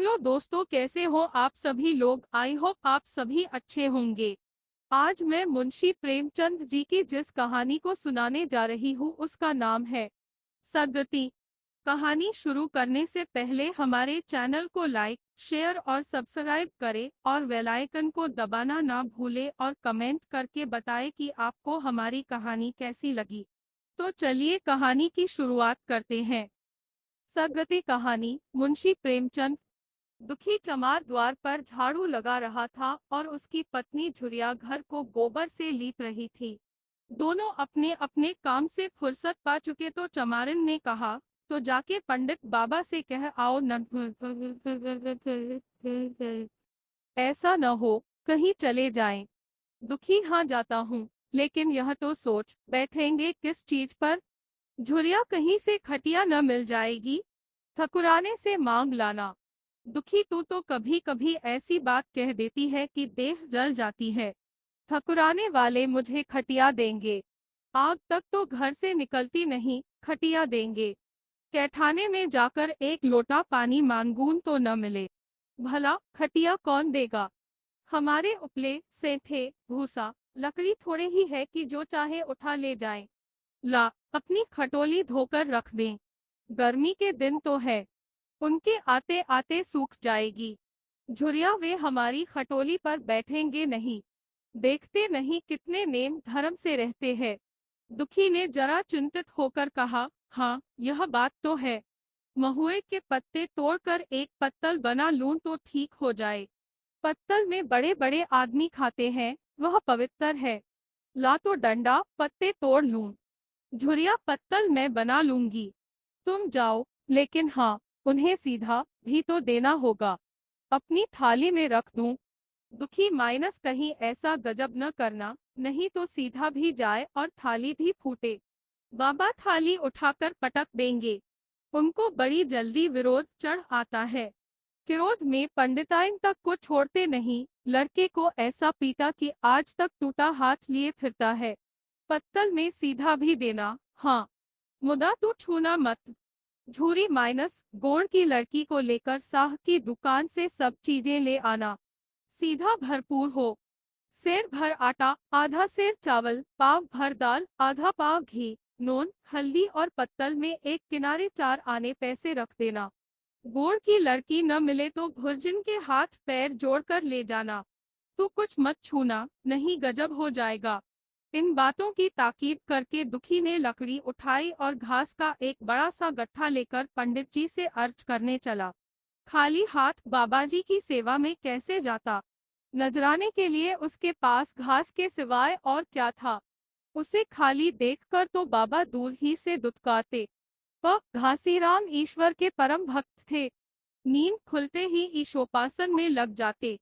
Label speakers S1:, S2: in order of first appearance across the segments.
S1: Hello दोस्तों, कैसे हो आप सभी लोग। आई होप आप सभी अच्छे होंगे। आज मैं मुंशी प्रेमचंद जी की जिस कहानी को सुनाने जा रही हूँ उसका नाम है सदगति। कहानी शुरू करने से पहले हमारे चैनल को लाइक, शेयर और सब्सक्राइब करें और बेल आइकन को दबाना ना भूलें और कमेंट करके बताएं कि आपको हमारी कहानी कैसी लगी। तो चलिए कहानी की शुरुआत करते हैं। सदगति कहानी। मुंशी प्रेमचंद। दुखी चमार द्वार पर झाड़ू लगा रहा था और उसकी पत्नी झुरिया घर को गोबर से लीप रही थी। दोनों अपने अपने काम से फुर्सत पा चुके तो चमारिन ने कहा, तो जाके पंडित बाबा से कह आओ न। ऐसा न हो कहीं चले जाएं। दुखी हाँ जाता हूँ, लेकिन यह तो सोच बैठेंगे किस चीज पर। झुरिया कहीं से खटिया न मिल जाएगी, ठकुराने से मांग लाना। दुखी तू तो कभी कभी ऐसी बात कह देती है कि देह जल जाती है। ठकुराने वाले मुझे खटिया देंगे। आग तक तो घर से निकलती नहीं, खटिया देंगे। कैठाने में जाकर एक लोटा पानी मांगूं तो न मिले। भला खटिया कौन देगा। हमारे उपले से थे भूसा, लकड़ी थोड़े ही है कि जो चाहे उठा ले जाए। ला अपनी खटोली धोकर रख दें। गर्मी के दिन तो है, उनके आते आते सूख जाएगी। झुरिया वे हमारी खटोली पर बैठेंगे नहीं। देखते नहीं कितने नेम धर्म से रहते हैं। दुखी ने जरा चिंतित होकर कहा, हाँ यह बात तो है। महुए के पत्ते तोड़कर एक पत्तल बना लूं तो ठीक हो जाए। पत्तल में बड़े बड़े आदमी खाते हैं, वह पवित्र है। ला तो डंडा पत्ते तोड़ लूं। झुरिया पत्तल मैं बना लूंगी, तुम जाओ। लेकिन हाँ, उन्हें सीधा भी तो देना होगा। अपनी थाली में रख दूं। दुखी माइनस कहीं ऐसा गजब न करना, नहीं तो सीधा भी जाए और थाली भी फूटे। बाबा थाली उठाकर पटक देंगे। उनको बड़ी जल्दी विरोध चढ़ आता है। क्रोध में पंडिताइन तक को छोड़ते नहीं। लड़के को ऐसा पीटा कि आज तक टूटा हाथ लिए फिरता है। पत्तल में सीधा भी देना, हाँ, मुदा तू छूना मत। झूरी माइनस गोड़ की लड़की को लेकर साह की दुकान से सब चीजें ले आना। सीधा भरपूर हो। सेर भर आटा, आधा सेर चावल, पाव भर दाल, आधा पाव घी, नून, हल्दी और पत्तल में एक किनारे 4 आने पैसे रख देना। गोड़ की लड़की न मिले तो भुर्जिन के हाथ पैर जोड़कर ले जाना। तू कुछ मत छूना, नहीं गजब हो जाएगा। इन बातों की ताकीद करके दुखी ने लकड़ी उठाई और घास का एक बड़ा सा गट्ठा लेकर पंडित जी से अर्ज करने चला। खाली हाथ बाबाजी की सेवा में कैसे जाता। नजराने के लिए उसके पास घास के सिवाय और क्या था। उसे खाली देखकर तो बाबा दूर ही से दुत्कारते। वह घासीराम ईश्वर के परम भक्त थे। नींद खुलते ही ईशोपासन में लग जाते।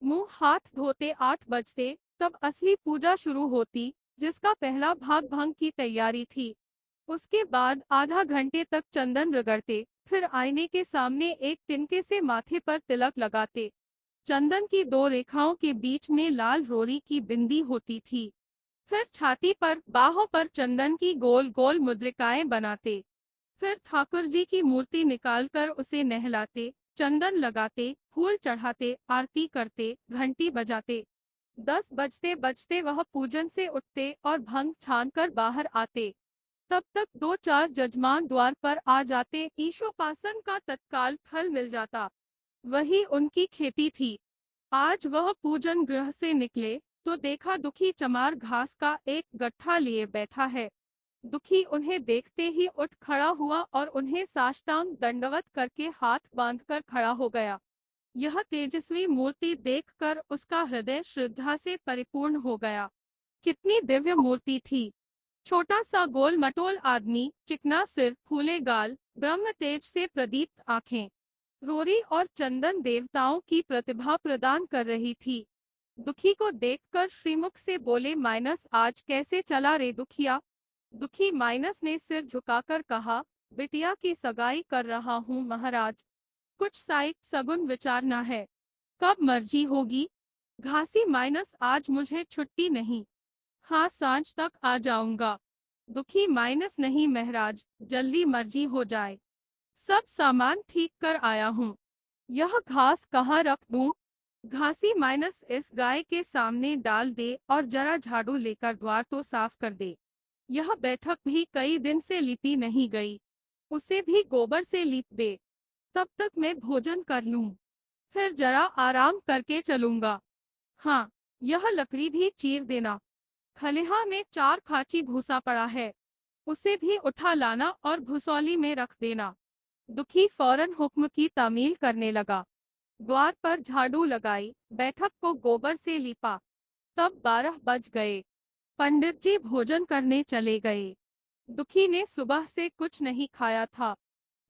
S1: मुंह हाथ धोते 8 बजते, तब असली पूजा शुरू होती, जिसका पहला भाग भंग की तैयारी थी। उसके बाद आधा घंटे तक चंदन रगड़ते, फिर आईने के सामने एक तिनके से माथे पर तिलक लगाते। चंदन की 2 रेखाओं के बीच में लाल रोरी की बिंदी होती थी। फिर छाती पर, बाहों पर चंदन की गोल गोल मुद्रिकाएं बनाते। फिर ठाकुर जी की मूर्ति निकालकर उसे नहलाते, चंदन लगाते, फूल चढ़ाते, आरती करते, घंटी बजाते। 10 बजते बजते वह पूजन से उठते और भंग छान कर बाहर आते। तब तक 2-4 जजमान द्वार पर आ जाते। ईशोपासन का तत्काल फल मिल जाता। वही उनकी खेती थी। आज वह पूजन गृह से निकले तो देखा दुखी चमार घास का एक गट्ठा लिए बैठा है। दुखी उन्हें देखते ही उठ खड़ा हुआ और उन्हें साष्टांग दंडवत करके हाथ बांधकर खड़ा हो गया। यह तेजस्वी मूर्ति देखकर उसका हृदय श्रद्धा से परिपूर्ण हो गया। कितनी दिव्य मूर्ति थी। छोटा सा गोल मटोल आदमी, चिकना सिर, फूले गाल, ब्रह्म तेज से प्रदीप्त आंखें। रोरी और चंदन देवताओं की प्रतिभा प्रदान कर रही थी। दुखी को देखकर श्रीमुख से बोले, माइनस आज कैसे चला रे दुखिया। दुखी माइनस ने सिर झुकाकर कहा, बिटिया की सगाई कर रहा हूँ महाराज। कुछ साइक सगुन विचारना है। कब मर्जी होगी। घासी माइनस आज मुझे छुट्टी नहीं। हाँ सांझ तक आ जाऊंगा। दुखी माइनस नहीं महराज, जल्दी मर्जी हो जाए। सब सामान ठीक कर आया हूँ। यह घास कहाँ रख दूं? घासी माइनस इस गाय के सामने डाल दे और जरा झाड़ू लेकर द्वार तो साफ कर दे। यह बैठक भी कई दिन से लिपी नहीं गई, उसे भी गोबर से लीप दे। तब तक मैं भोजन कर लूं, फिर जरा आराम करके चलूंगा। हाँ, यह लकड़ी भी चीर देना। खलिहान में 4 खांची भूसा पड़ा है, उसे भी उठा लाना और भुसौली में रख देना। दुखी फौरन हुक्म की तामील करने लगा। द्वार पर झाड़ू लगाई, बैठक को गोबर से लीपा। तब 12 बज गए। पंडित जी भोजन करने चले गए। दुखी ने सुबह से कुछ नहीं खाया था।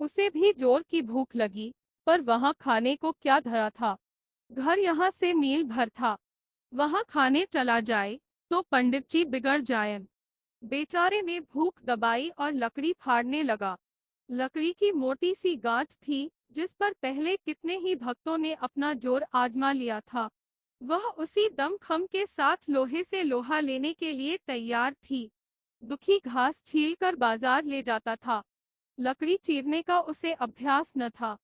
S1: उसे भी जोर की भूख लगी, पर वहां खाने को क्या धरा था। घर यहाँ से मील भर था, वहां खाने चला जाए तो पंडित जी बिगड़ जाएं। बेचारे ने भूख दबाई और लकड़ी फाड़ने लगा। लकड़ी की मोटी सी गांठ थी, जिस पर पहले कितने ही भक्तों ने अपना जोर आजमा लिया था। वह उसी दमखम के साथ लोहे से लोहा लेने के लिए तैयार थी। दुखी घास छीलकर बाजार ले जाता था। लकड़ी चीरने का उसे अभ्यास न था।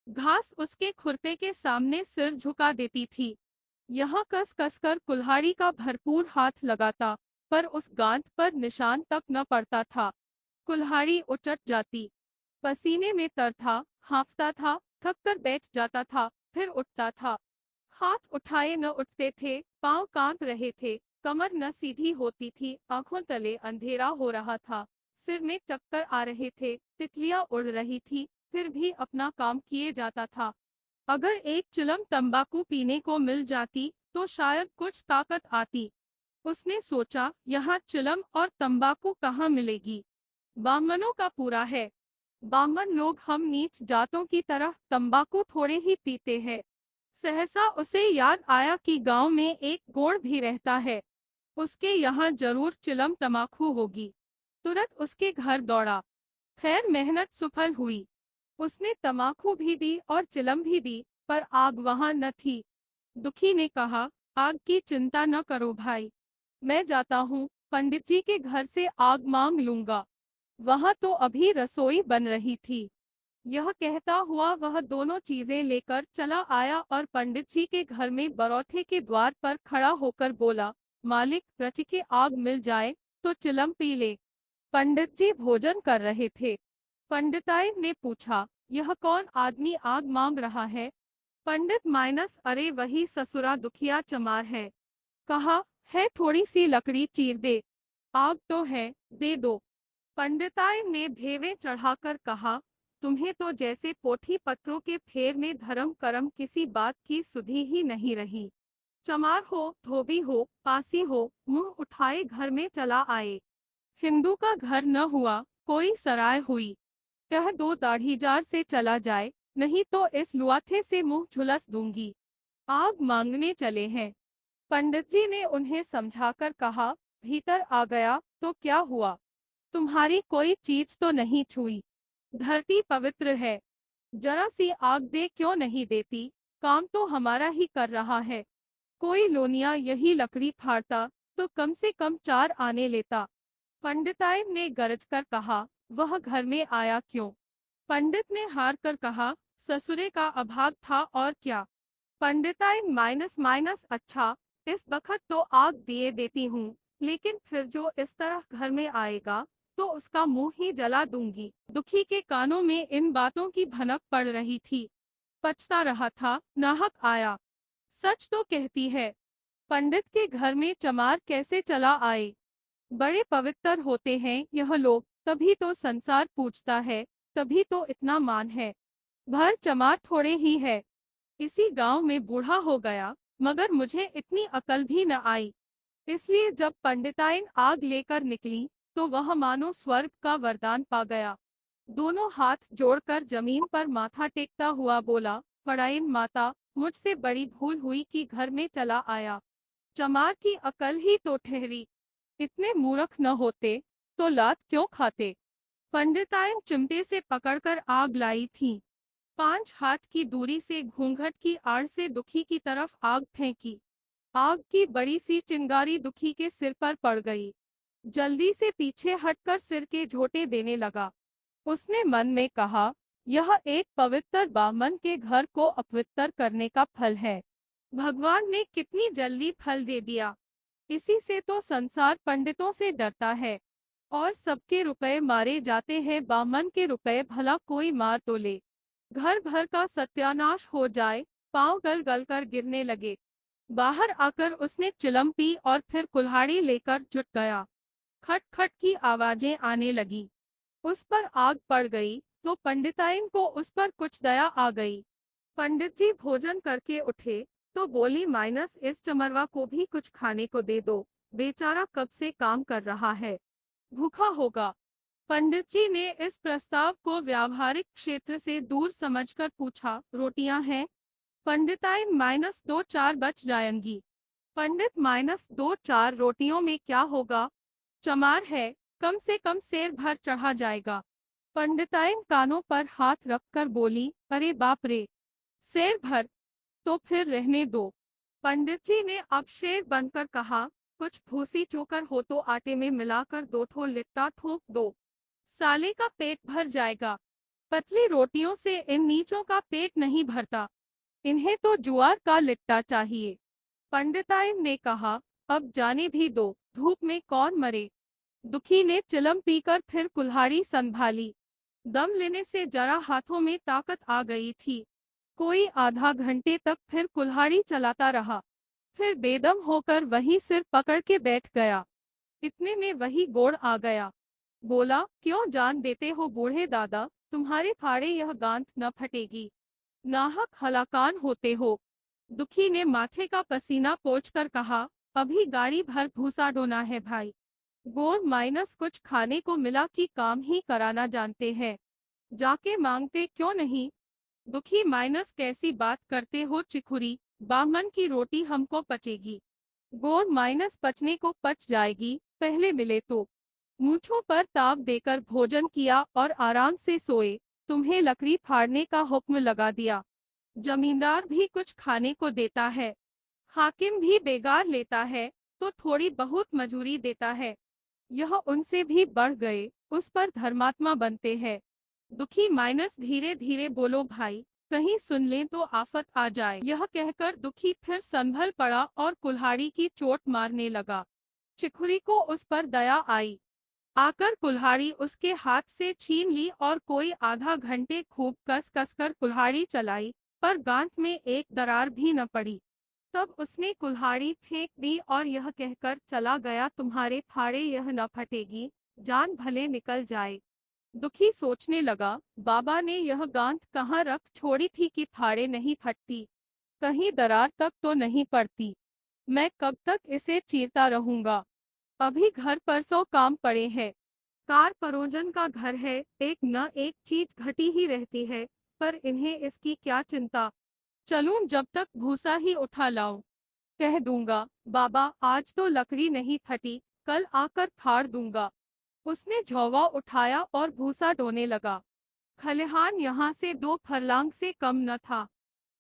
S1: घास उसके खुरपे के सामने सिर झुका देती थी। यहाँ कस कस कर कुल्हाड़ी का भरपूर हाथ लगाता, पर उस गांठ पर निशान तक न पड़ता था। कुल्हाड़ी उचट जाती। पसीने में तर था, हाँफता था, थक कर बैठ जाता था, फिर उठता था। हाथ उठाए न उठते थे, पांव कांप रहे थे, कमर न सीधी होती थी, आंखों तले अंधेरा हो रहा था, सिर में चक्कर आ रहे थे, तितलियां उड़ रही थी, फिर भी अपना काम किए जाता था। अगर एक चिलम तंबाकू पीने को मिल जाती तो शायद कुछ ताकत आती। उसने सोचा, यहाँ चिलम और तंबाकू कहाँ मिलेगी? बामनों का पूरा है। बामन लोग हम नीच जातों की तरह तंबाकू थोड़े ही पीते हैं। सहसा उसे याद आया कि गांव में एक गोड़ भी रहता है, उसके यहाँ जरूर चिलम तंबाकू होगी। तुरंत उसके घर दौड़ा। खैर मेहनत सफल हुई। उसने तंबाकू भी दी और चिलम भी दी, पर आग वहां न थी। दुखी ने कहा, आग की चिंता न करो भाई, मैं जाता हूँ, पंडित जी के घर से आग मांग लूंगा। वहां तो अभी रसोई बन रही थी। यह कहता हुआ वह दोनों चीजें लेकर चला आया और पंडित जी के घर में बरौठे के द्वार पर खड़ा होकर बोला, मालिक रच के आग मिल जाए तो चिलम पी ले। पंडित जी भोजन कर रहे थे। पंडिताइन ने पूछा, यह कौन आदमी आग मांग रहा है? पंडित माइनस अरे वही ससुरा दुखिया चमार है। कहा, है थोड़ी सी लकड़ी चीर दे। आग तो है, दे दो। पंडिताइन ने भेवें चढ़ाकर कहा, तुम्हें तो जैसे पोथी पत्रों के फेर में धर्म करम किसी बात की सुधि ही नहीं रही। चमार हो, धोबी हो, पासी हो, मुंह उठाए घर में चला आए। हिंदू का घर न हुआ, कोई सराय हुई। कह दो दाढ़ीजार से चला जाए, नहीं तो इस लुआठे से मुंह झुलस दूंगी। आग मांगने चले हैं। पंडित जी ने उन्हें समझाकर कहा, भीतर आ गया तो क्या हुआ? तुम्हारी कोई चीज तो नहीं छुई। धरती पवित्र है, जरा सी आग दे क्यों नहीं देती? काम तो हमारा ही कर रहा है। कोई लोनिया यही लकड़ी फाड़ता तो कम से कम 4 आने लेता। पंडिताइन ने गरज कर कहा, वह घर में आया क्यों? पंडित ने हार कर कहा, ससुरे का अभाग था और क्या। पंडिताइन माइनस माइनस अच्छा, इस बखत तो आग दिए देती हूँ, लेकिन फिर जो इस तरह घर में आएगा तो उसका मुंह ही जला दूंगी। दुखी के कानों में इन बातों की भनक पड़ रही थी। पछता रहा था, नाहक आया। सच तो कहती है, पंडित के घर में चमार कैसे चला आए? बड़े पवित्र होते हैं यह लोग, तभी तो संसार पूछता है, तभी तो इतना मान है। भर चमार थोड़े ही है। इसी गांव में बूढ़ा हो गया, मगर मुझे इतनी अकल भी न आई। इसलिए जब पंडिताइन आग लेकर निकली तो वह मानो स्वर्ग का वरदान पा गया। दोनों हाथ जोड़कर जमीन पर माथा टेकता हुआ बोला, पड़ाइन माता, मुझसे बड़ी भूल हुई कि घर में चला आया। चमार की अकल ही तो ठहरी। इतने मूर्ख न होते तो लात क्यों खाते? पंडिताइन चिमटे से पकड़कर आग लाई थी। 5 हाथ की दूरी से घूंघट की आड़ से दुखी की तरफ आग फेंकी। आग की बड़ी सी चिंगारी दुखी के सिर पर पड़ गई। जल्दी से पीछे हटकर सिर के झोंटे देने लगा। उसने मन में कहा, यह एक पवित्र ब्राह्मण के घर को अपवित्र करने का फल है। भगवान ने कितनी जल्दी फल दे दिया। इसी से तो संसार पंडितों से डरता है और सबके रुपए मारे जाते हैं। ब्राह्मण के रुपए भला कोई मार तो ले, घर भर का सत्यानाश हो जाए। पांव गल गल कर गिरने लगे। बाहर आकर उसने चिलम पी और फिर कुल्हाड़ी लेकर जुट गया। खट खट की आवाजें आने लगी। उस पर आग पड़ गई तो पंडिताइन को उस पर कुछ दया आ गई। पंडित जी भोजन करके उठे तो बोली, माइनस इस चमरवा को भी कुछ खाने को दे दो, बेचारा कब से काम कर रहा है, भूखा होगा। पंडित जी ने इस प्रस्ताव को व्यावहारिक क्षेत्र से दूर समझकर पूछा, रोटियां हैं? पंडिताइन, माइनस 2-4 बच जाएंगी। पंडित, माइनस 2-4 रोटियों में क्या होगा, चमार है, कम से कम सेर भर चढ़ा जाएगा। पंडिताइन कानों पर हाथ रखकर बोली, अरे बाप रे, सेर भर तो फिर रहने दो। पंडित जी ने अब शेर बनकर कहा, कुछ भूसी चोकर हो तो आटे में मिलाकर 2 ठो लिट्टा ठोक दो, साले का पेट भर जाएगा। पतली रोटियों से इन नीचों का पेट नहीं भरता, इन्हें तो जुआर का लिट्टा चाहिए। पंडिताइन ने कहा, अब जाने भी दो, धूप में कौन मरे। दुखी ने चिलम पीकर फिर कुल्हाड़ी संभाली। दम लेने से जरा हाथों में ताकत आ गई थी। कोई आधा घंटे तक फिर कुल्हाड़ी चलाता रहा, फिर बेदम होकर वही सिर पकड़ के बैठ गया। इतने में वही गोड़ आ गया। बोला, क्यों जान देते हो बूढ़े दादा, तुम्हारे फाड़े यह गांठ न फटेगी, नाहक हलाकान होते हो। दुखी ने माथे का पसीना पोंछकर कहा, अभी गाड़ी भर भूसा ढोना है भाई। गोड़ माइनस कुछ खाने को मिला कि काम ही कराना जानते हैं, जाके मांगते क्यों नहीं। दुखी, माइनस कैसी बात करते हो चिखुरी, बामन की रोटी हमको पचेगी, गोड़ माइनस पचने को पच जाएगी, पहले मिले तो। मूंछों पर ताव देकर भोजन किया और आराम से सोए। तुम्हें लकड़ी फाड़ने का हुक्म लगा दिया। जमींदार भी कुछ खाने को देता है, हाकिम भी बेगार लेता है तो थोड़ी बहुत मजूरी देता है। यह उनसे भी बढ़ गए, उस पर धर्मात्मा बनते हैं। दुखी, माइनस धीरे धीरे बोलो भाई, कहीं सुन लें तो आफत आ जाए। यह कहकर दुखी फिर संभल पड़ा और कुल्हाड़ी की चोट मारने लगा। चिखुरी को उस पर दया आई, आकर कुल्हाड़ी उसके हाथ से छीन ली और कोई आधा घंटे खूब कस कस कर कुल्हाड़ी चलाई, पर गांठ में एक दरार भी न पड़ी। तब उसने कुल्हाड़ी फेंक दी और यह कहकर चला गया, तुम्हारे फाड़े यह न फटेगी, जान भले निकल जाए। दुखी सोचने लगा, बाबा ने यह गांठ कहाँ रख छोड़ी थी कि फाड़े नहीं फटती, कहीं दरार तक तो नहीं पड़ती। मैं कब तक इसे चीरता रहूंगा, अभी घर पर 100 काम पड़े हैं। कार परोजन का घर है, एक न एक चीज घटी ही रहती है, पर इन्हें इसकी क्या चिंता। चलूं जब तक भूसा ही उठा लाऊं। कह दूंगा, बाबा आज तो लकड़ी नहीं फटी, कल आकर फाड़ दूंगा। उसने झोवा उठाया और भूसा ढोने लगा। खलिहान यहाँ से 2 फरलांग से कम न था।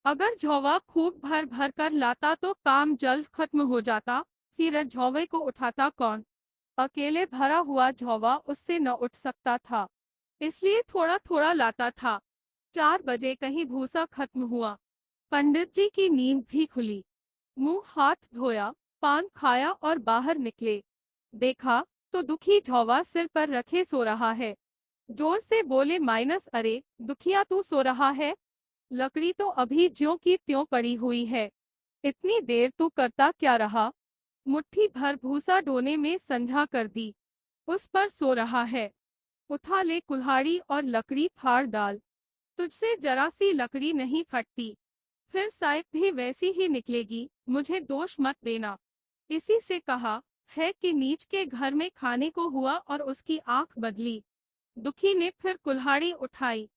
S1: अगर झोवा खूब भर भर कर लाता तो काम जल्द खत्म हो जाता, फिर झोवे को उठाता कौन। अकेले भरा हुआ झोवा उससे न उठ सकता था, इसलिए थोड़ा थोड़ा लाता था। 4 बजे कहीं भूसा खत्म हुआ। पंडित जी की नींद भी खुली। मुंह हाथ धोया, पान खाया और बाहर निकले। देखा तो दुखी झोवा सिर पर रखे सो रहा है। जोर से बोले, माइनस, अरे दुखिया तू सो रहा है, लकड़ी तो अभी ज्यों की त्यों पड़ी हुई है, इतनी देर तू करता क्या रहा। मुट्ठी भर भूसा डोने में संझा कर दी, उस पर सो रहा है। उठा ले कुल्हाड़ी और लकड़ी फाड़ डाल, तुझसे जरा सी लकड़ी नहीं फटती, फिर साइक भी वैसी ही निकलेगी, मुझे दोष मत देना। इसी से कहा है कि नीच के घर में खाने को हुआ और उसकी आंख बदली। दुखी ने फिर कुल्हाड़ी उठाई।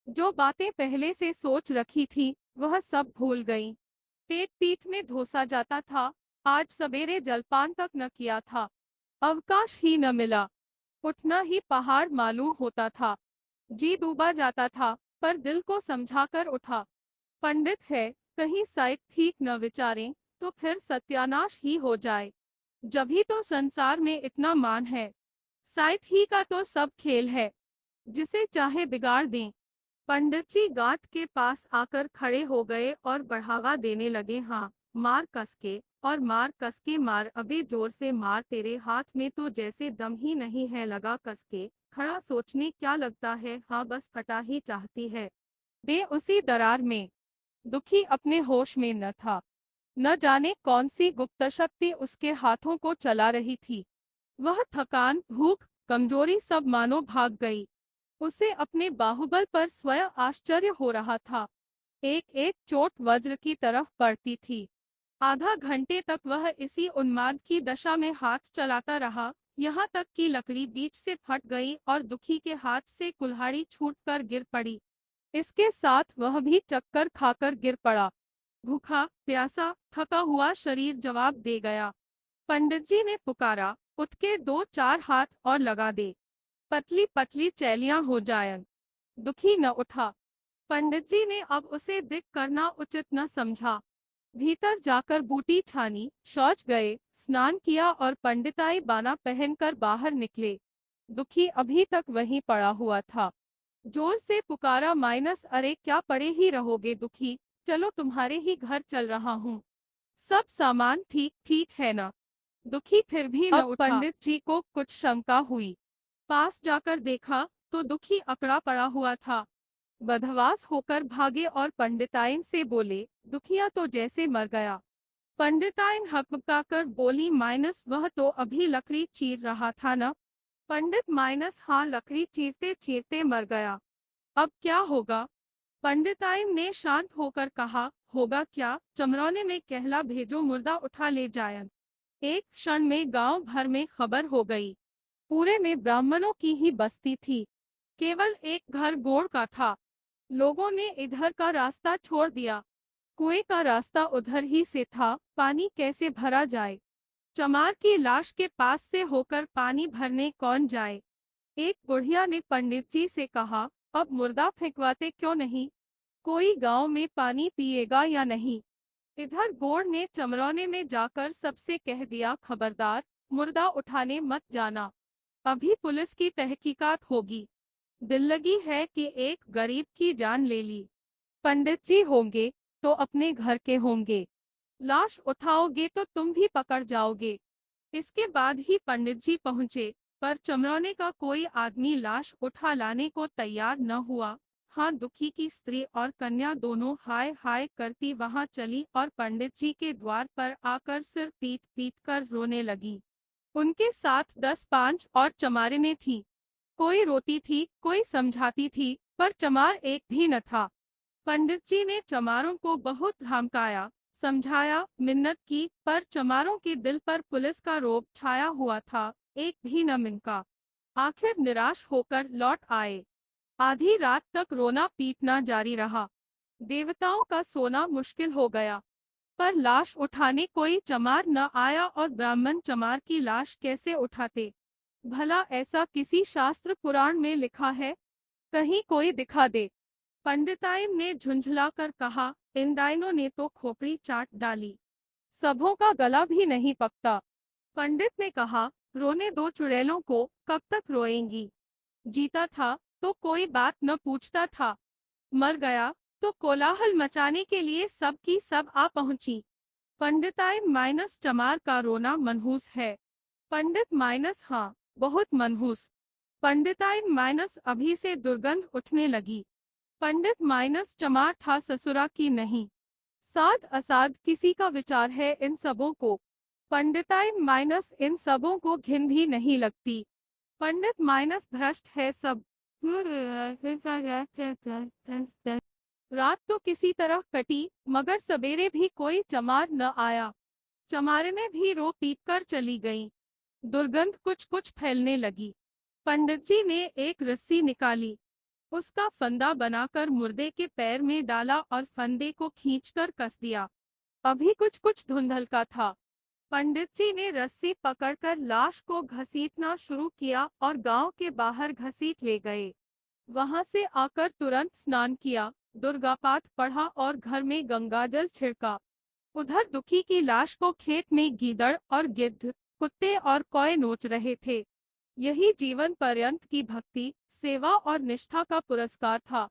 S1: जो बातें पहले से सोच रखी थी वह सब भूल गई। पेट पीठ में धोसा जाता था, आज सवेरे जलपान तक न किया था, अवकाश ही न मिला। उठना ही पहाड़ मालूम होता था। जी डूबा जाता था, पर दिल को समझाकर उठा। पंडित है, कहीं साइक ठीक न विचारें तो फिर सत्यानाश ही हो जाए। जभी तो संसार में इतना मान है, साइक ही का तो सब खेल है, जिसे चाहे बिगाड़ दें। पंडित जी गांठ के पास आकर खड़े हो गए और बढ़ावा देने लगे। हाँ, मार कस के, और मार कस के मार, अभी जोर से मार, तेरे हाथ में तो जैसे दम ही नहीं है, लगा कस के खड़ा, सोचने क्या लगता है, हाँ बस कटा ही चाहती है दे उसी दरार में। दुखी अपने होश में न था। न जाने कौन सी गुप्त शक्ति उसके हाथों को चला रही थी। वह थकान, भूख, कमजोरी सब मानो भाग गई। उसे अपने बाहुबल पर स्वयं आश्चर्य हो रहा था। एक एक चोट वज्र की तरफ पड़ती थी। आधा घंटे तक वह इसी उन्माद की दशा में हाथ चलाता रहा, यहाँ तक कि लकड़ी बीच से फट गई और दुखी के हाथ से कुल्हाड़ी छूटकर गिर पड़ी। इसके साथ वह भी चक्कर खाकर गिर पड़ा। भूखा प्यासा थका हुआ शरीर जवाब दे गया। पंडित जी ने पुकारा, उठ के दो चार हाथ और लगा दे, पतली पतली चैलियां हो जाएं। दुखी न उठा। पंडित जी ने अब उसे दिख करना उचित न समझा। भीतर जाकर बूटी छानी, शौच गए, स्नान किया और पंडिताई बाना पहनकर बाहर निकले। दुखी अभी तक वहीं पड़ा हुआ था। जोर से पुकारा, माइनस, अरे क्या पड़े ही रहोगे दुखी, चलो तुम्हारे ही घर चल रहा हूँ, सब सामान ठीक ठीक है ना। दुखी फिर भी न उठा। पंडित जी को कुछ शंका हुई। पास जाकर देखा तो दुखी अकड़ा पड़ा हुआ था। बदहवास होकर भागे और पंडिताइन से बोले, दुखिया तो जैसे मर गया। पंडिताइन हकबकाकर बोली, माइनस वह तो अभी लकड़ी चीर रहा था ना। पंडित, माइनस हाँ, लकड़ी चीरते चीरते मर गया। अब क्या होगा? पंडिताइन ने शांत होकर कहा, होगा क्या, चमरौने में कहला भेजो, मुर्दा उठा ले जाए। एक क्षण में गांव भर में खबर हो गई। पूरे में ब्राह्मणों की ही बस्ती थी। केवल एक घर गोड़ का था। लोगों ने इधर का रास्ता छोड़ दिया। कुएं का रास्ता उधर ही से था, पानी कैसे भरा जाए? चमार की लाश के पास से होकर पानी भरने कौन जाए? एक बुढ़िया ने पंडित जी से कहा, अब मुर्दा फेंकवाते क्यों नहीं? कोई गांव में पानी पिएगा या नहीं? इधर गोड़ ने चमरौने में जाकर सबसे कह दिया, खबरदार, मुर्दा उठाने मत जाना, अभी पुलिस की तहकीकात होगी। दिल लगी है कि एक गरीब की जान ले ली। पंडित जी होंगे तो अपने घर के होंगे, लाश उठाओगे तो तुम भी पकड़ जाओगे। इसके बाद ही पंडित जी पहुंचे, पर चमरौने का कोई आदमी लाश उठा लाने को तैयार न हुआ। हाँ, दुखी की स्त्री और कन्या दोनों हाय हाय करती वहां चली और पंडित जी के द्वार पर आकर सिर पीट पीट कर रोने लगी। उनके साथ 10-5 और चमारिनें थीं। कोई रोती थी, कोई समझाती थी, पर चमार एक भी न था। पंडित जी ने चमारों को बहुत धमकाया, समझाया, मिन्नत की, पर चमारों के दिल पर पुलिस का रोब छाया हुआ था, एक भी न मिनका। आखिर निराश होकर लौट आए। आधी रात तक रोना पीटना जारी रहा। देवताओं का सोना मुश्किल हो गया। पर लाश उठाने कोई चमार न आया और ब्राह्मण चमार की लाश कैसे उठाते? भला ऐसा किसी शास्त्र पुराण में लिखा है? कहीं कोई दिखा दे। पंडिताइन ने झुंझलाकर कहा, इन डाइनों ने तो खोपड़ी चाट डाली, सबों का गला भी नहीं पकता। पंडित ने कहा, रोने दो चुड़ैलों को, कब तक रोएंगी? जीता था तो कोई बात न पूछता था, मर गया तो कोलाहल मचाने के लिए सब की सब आ पहुंची। पंडिताइन माइनस चमार का रोना मनहूस है। पंडित माइनस हाँ, बहुत मनहूस। पंडिताइन माइनस अभी से दुर्गंध उठने लगी। पंडित माइनस चमार था ससुरा की नहीं। साध असाध किसी का विचार है इन सबों को। पंडिताइन माइनस इन सबों को घिन भी नहीं लगती। पंडित माइनस भ्रष्ट है सब। रात तो किसी तरह कटी, मगर सवेरे भी कोई चमार न आया। चमारिनें भी रो पीट कर चली गईं। दुर्गंध कुछ कुछ फैलने लगी। पंडित जी ने एक रस्सी निकाली, उसका फंदा बनाकर मुर्दे के पैर में डाला और फंदे को खींचकर कस दिया। अभी कुछ कुछ धुंधलका था। पंडित जी ने रस्सी पकड़कर लाश को घसीटना शुरू किया और गांव के बाहर घसीट ले गए। वहां से आकर तुरंत स्नान किया, दुर्गा पाठ पढ़ा और घर में गंगाजल छिड़का। उधर दुखी की लाश को खेत में गीदड़ और गिद्ध, कुत्ते और कौए नोच रहे थे। यही जीवन पर्यंत की भक्ति, सेवा और निष्ठा का पुरस्कार था।